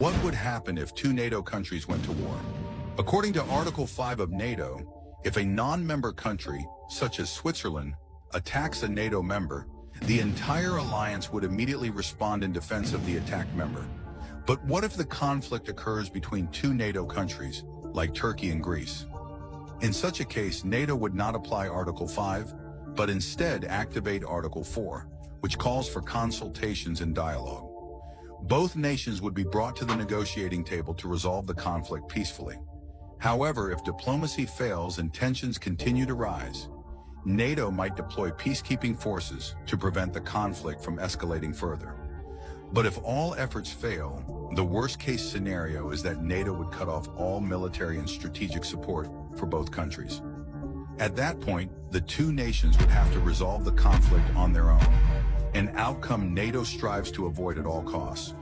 what would happen if two NATO countries went to war? According to Article 5 of NATO, if a non-member country, such as Switzerland, attacks a NATO member, the entire alliance would immediately respond in defense of the attacked member. But what if the conflict occurs between two NATO countries, like Turkey and Greece? In such a case, NATO would not apply Article 5, but instead activate Article 4, which calls for consultations and dialogue. Both nations would be brought to the negotiating table to resolve the conflict peacefully. However, if diplomacy fails and tensions continue to rise, NATO might deploy peacekeeping forces to prevent the conflict from escalating further. But if all efforts fail, the worst-case scenario is that NATO would cut off all military and strategic support for both countries. At that point, the two nations would have to resolve the conflict on their own, an outcome NATO strives to avoid at all costs.